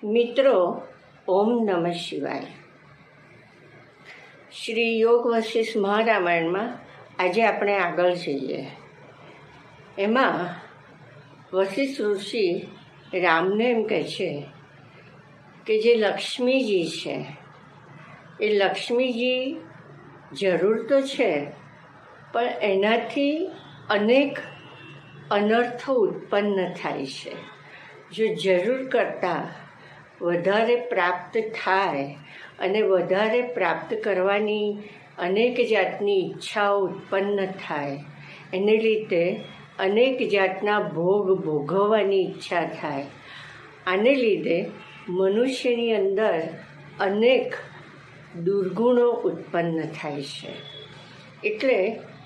મિત્રો, ઓમ નમઃ શિવાય. શ્રી યોગ વશિષ્ઠ મહારામાયણમાં આજે આપણે આગળ જઈએ. એમાં વશિષ્ઠ ઋષિ રામને એમ કહે છે કે જે લક્ષ્મીજી છે એ લક્ષ્મીજી જરૂર તો છે, પણ એનાથી અનેક અનર્થો ઉત્પન્ન થાય છે. જો જરૂર કરતાં વધારે પ્રાપ્ત થાય અને વધારે પ્રાપ્ત કરવાની અનેક જાતની ઈચ્છાઓ ઉત્પન્ન થાય, એને લીધે અનેક જાતના ભોગ ભોગવવાની ઈચ્છા થાય. આને લીધે મનુષ્યની અંદર અનેક દુર્ગુણો ઉત્પન્ન થાય છે. એટલે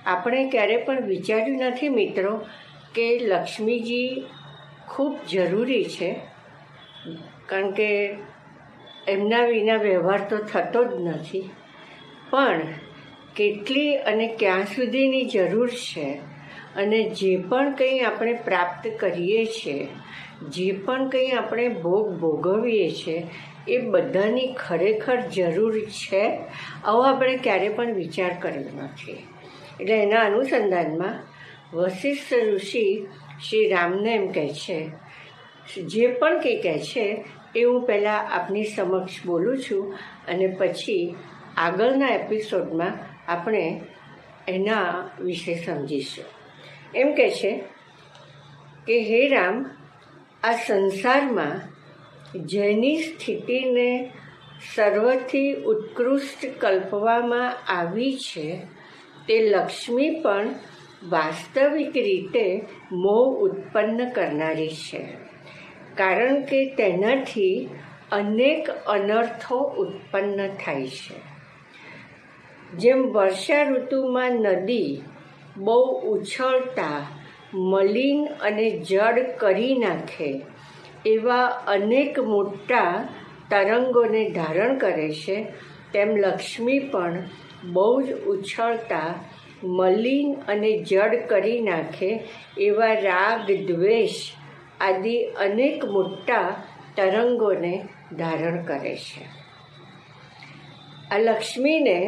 આપણે ક્યારે પણ વિચાર્યું નથી મિત્રો કે લક્ષ્મીજી ખૂબ જરૂરી છે, કારણ કે એમના વિના વ્યવહાર તો થતો જ નથી. પણ કેટલી અને ક્યાં સુધીની જરૂર છે, અને જે પણ કંઈ આપણે પ્રાપ્ત કરીએ છીએ, જે પણ કંઈ આપણે ભોગ ભોગવીએ છીએ, એ બધાની ખરેખર જરૂર છે, આવો આપણે ક્યારે પણ વિચાર કર્યો નથી. એટલે એના અનુસંધાનમાં વશિષ્ઠ ઋષિ શ્રી રામને એમ કહે છે, જે પણ કંઈ કહે છે એ હું પહેલાં આપની સમક્ષ બોલું છું, અને પછી આગળના એપિસોડમાં આપણે એના વિશે સમજીશું. એમ કહે છે કે હે રામ, આ સંસારમાં જેની સ્થિતિને સર્વથી ઉત્કૃષ્ટ કલ્પવામાં આવી છે, તે લક્ષ્મી પણ વાસ્તવિક રીતે મોહ ઉત્પન્ન કરનારી છે, કારણ કે તેનાથી અનેક અનર્થો ઉત્પન્ન થાય છે. જેમ વર્ષા ઋતુમાં નદી બહુ ઉછળતા મલિન અને જળ કરી નાખે એવા અનેક મોટા તરંગોને ધારણ કરે છે, તેમ લક્ષ્મી પણ બહુ જ ઉછળતા મલિન અને જળ કરી નાખે એવા રાગ દ્વેષ આદિ અનેક મોટા તરંગોને ધારણ કરે છે. આ લક્ષ્મીને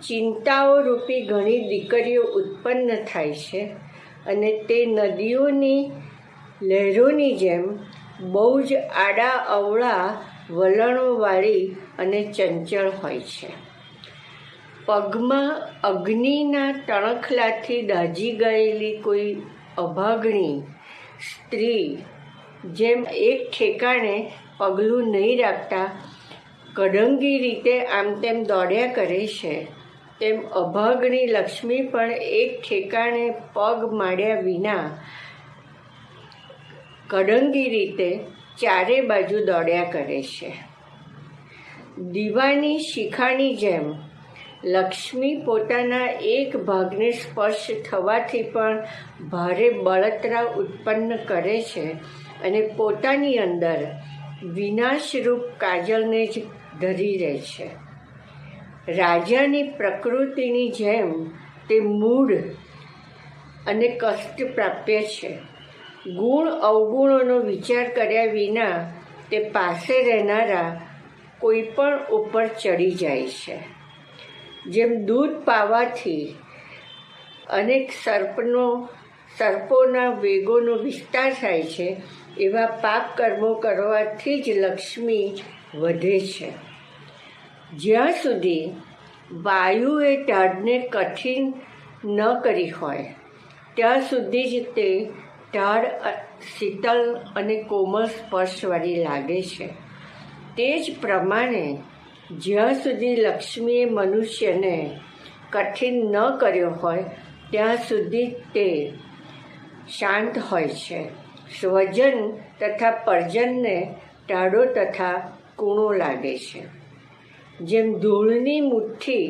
ચિંતાઓ રૂપી ઘણી દીકરીઓ ઉત્પન્ન થાય છે, અને તે નદીઓની લહેરોની જેમ બહુ જ આડા અવળા વલણોવાળી અને ચંચળ હોય છે. પગમાં અગ્નિના તણખલાથી દાઝી ગયેલી કોઈ અભાગણી સ્ત્રી જેમ એક ઠેકાણે પગલું નહીં રાખતા કડંગી રીતે આમ તેમ દોડ્યા કરે છે, તેમ અભાગણી લક્ષ્મી પણ એક ઠેકાણે પગ માંડ્યા વિના કડંગી રીતે ચારે બાજુ દોડ્યા કરે છે. દીવાની શિખાની જેમ લક્ષ્મી પોતાના એક ભાગને સ્પર્શ થવાથી પણ ભારે બળતરા ઉત્પન્ન કરે છે, અને પોતાની અંદર વિનાશરૂપ કાજલને જ ધરી રહે છે. રાજાની પ્રકૃતિની જેમ તે મૂળ અને કષ્ટ પ્રાપ્ય છે. ગુણ અવગુણોનો વિચાર કર્યા વિના તે પાસે રહેનારા કોઈ પણ ઉપર ચડી જાય છે. જેમ દૂધ પાવાથી અનેક સર્પોના વેગોનો વિસ્તાર થાય છે, એવા પાપ કર્મો કરવાથી જ લક્ષ્મી વધે છે. જ્યાં સુધી વાયુએ ટાઢને કઠિન ન કરી હોય, ત્યાં સુધી જ તે ટાઢ શીતળ અને કોમળ સ્પર્શવાળી લાગે છે. તે જ પ્રમાણે જ્યાં સુધી લક્ષ્મીએ મનુષ્યને કઠિન ન કર્યો હોય, ત્યાં સુધી તે શાંત હોય છે. સ્વજન તથા પરજનને ટાઢો તથા કૂણો લાગે છે. જેમ ધૂળની મુઠ્ઠી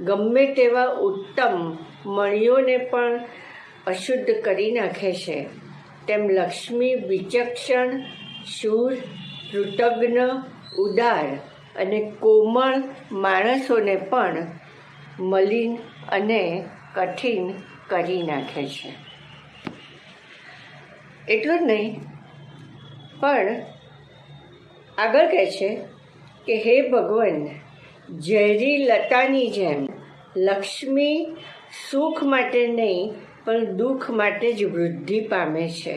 ગમે તેવા ઉત્તમ મણિઓને પણ અશુદ્ધ કરી નાખે છે, તેમ લક્ષ્મી વિચક્ષણ, શૂર, કૃતજ્ઞ, ઉદાર અને કોમળ માણસોને પણ મલિન અને કઠિન કરી નાખે છે. એટલું જ નહીં, પણ આગળ કહે છે કે હે ભગવાન, ઝેરી લતાની જેમ લક્ષ્મી સુખ માટે નહીં પણ દુઃખ માટે જ વૃદ્ધિ પામે છે.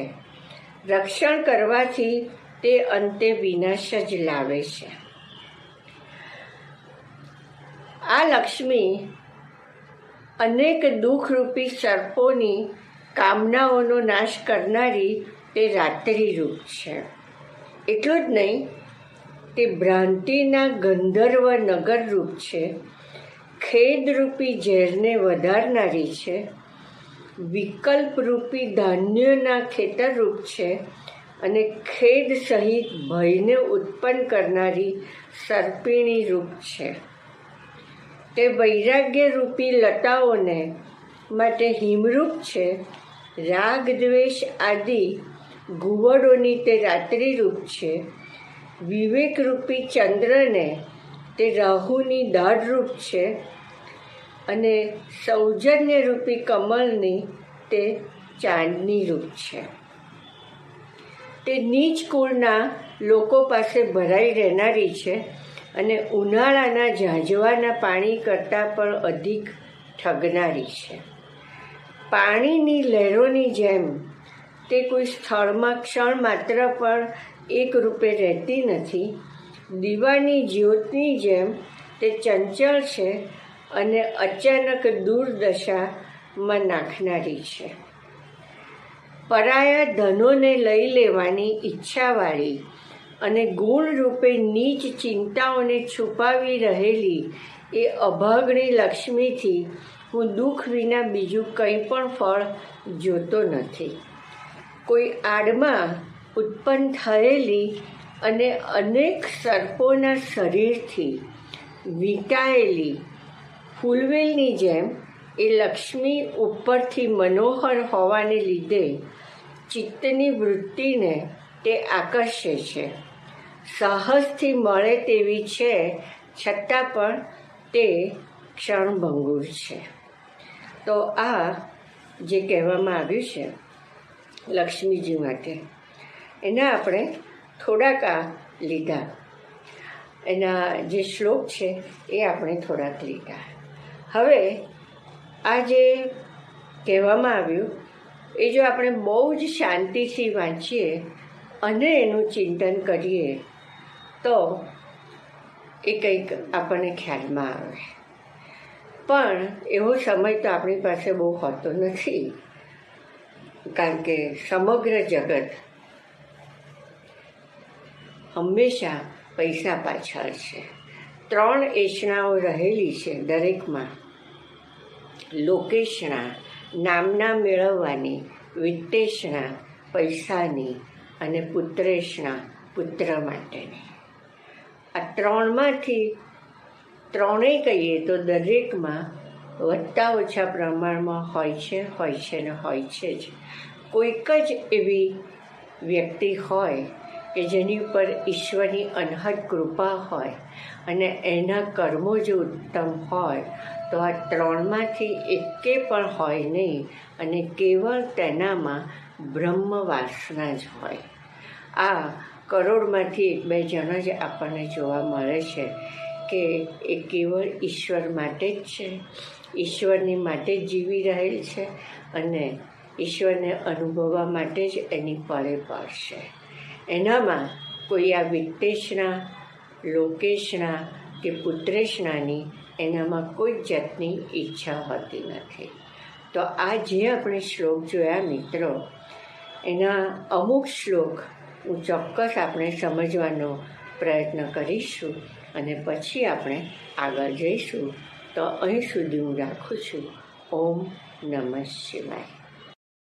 રક્ષણ કરવાથી તે અંતે વિનાશ જ લાવે છે. આ લક્ષ્મી અનેક દુઃખરૂપી સર્પોની કામનાઓનો નાશ કરનારી તે રાત્રિ રૂપ છે. એટલું જ નહીં, તે ભ્રાંતિના ગંધર્વ નગર રૂપ છે, ખેદરૂપી ઝેરને વધારનારી છે, વિકલ્પરૂપી ધાન્યોના ખેતર રૂપ છે અને ખેદ સહિત ભયને ઉત્પન્ન કરનારી સર્પિણી રૂપ છે. તે વૈરાગ્યરૂપી લતાઓને માટે હિમરૂપ છે. રાગ દ્વેષ આદિ ઘુવડોની તે રાત્રિ રૂપ છે. વિવેકરૂપી ચંદ્રને તે રાહુની દાઢ રૂપ છે અને સૌજન્યરૂપી કમલની તે ચાંદની રૂપ છે. તે નીચ કુળના લોકો પાસે ભરાઈ રહેનારી છે અને ઉનાળાના ઝાંઝવાના પાણી કરતાં પણ અધિક ઠગનારી છે. પાણીની લહેરોની જેમ તે કોઈ સ્થળમાં ક્ષણ માત્ર પણ એક રૂપે રહેતી નથી. દીવાની જ્યોતની જેમ તે ચંચળ છે અને અચાનક દુર્દશામાં નાખનારી છે. પરાયા ધનોને લઈ લેવાની ઈચ્છાવાળી અને ગુણ રૂપે નીચ ચિંતાઓને છુપાવી રહેલી એ અભાગણી લક્ષ્મીથી હું દુઃખ વિના બીજું કંઈ પણ ફળ જોતો નથી. કોઈ આડમાં ઉત્પન્ન થયેલી અને અનેક સર્પોના શરીરથી વીંટાયેલી ફૂલવેલની જેમ એ લક્ષ્મી ઉપરથી મનોહર હોવાને લીધે ચિત્તની વૃત્તિને તે આકર્ષે છે. સાહસથી મળે તેવી છે, છતાં પણ તે ક્ષણભંગુર છે. તો આ જે કહેવામાં આવ્યું છે લક્ષ્મીજી માટે, એના આપણે થોડાક લીધા. એના જે શ્લોક છે એ આપણે થોડાક લીધા. હવે આ જે કહેવામાં આવ્યું એ જો આપણે બહુ જ શાંતિથી વાંચીએ અને એનું ચિંતન કરીએ તો એ કંઈક આપણને ખ્યાલમાં આવે. પણ એવો સમય તો આપણી પાસે બહુ હોતો નથી, કારણ કે સમગ્ર જગત હંમેશા પૈસા પાછળ છે. 3 એષણાઓ રહેલી છે દરેકમાં: લોકેષણા નામના મેળવવાની, વિત્તેષણા પૈસાની અને પુત્રેષણા પુત્ર માટેની. આ 3માંથી 3 કહીએ તો દરેકમાં વધતા ઓછા પ્રમાણમાં હોય છે ને હોય છે જ. કોઈક જ એવી વ્યક્તિ હોય કે જેની ઉપર ઈશ્વરની અનહદ કૃપા હોય અને એના કર્મો જો ઉત્તમ હોય તો આ 3માંથી એકે પણ હોય નહીં અને કેવળ તેનામાં બ્રહ્મ વાસના જ હોય. આ કરોડમાંથી 1-2 જણ જ આપણને જોવા મળે છે કે એ કેવળ ઈશ્વર માટે જ છે, ઈશ્વરની માટે જ જીવી રહેલ છે અને ઈશ્વરને અનુભવવા માટે જ એની પળે પડશે. એનામાં કોઈ આ વિત્તેષણા, લોકેષણા કે પુત્રેષણાની એનામાં કોઈ જાતની ઈચ્છા હોતી નથી. તો આ જે આપણે શ્લોક જોયા મિત્રો, એના અમુક શ્લોક હું ચોક્કસ આપણે સમજવાનો પ્રયત્ન કરીશું અને પછી આપણે આગળ જઈશું. તો અહીં સુધી હું રાખું છું. ઓમ નમઃ શિવાય.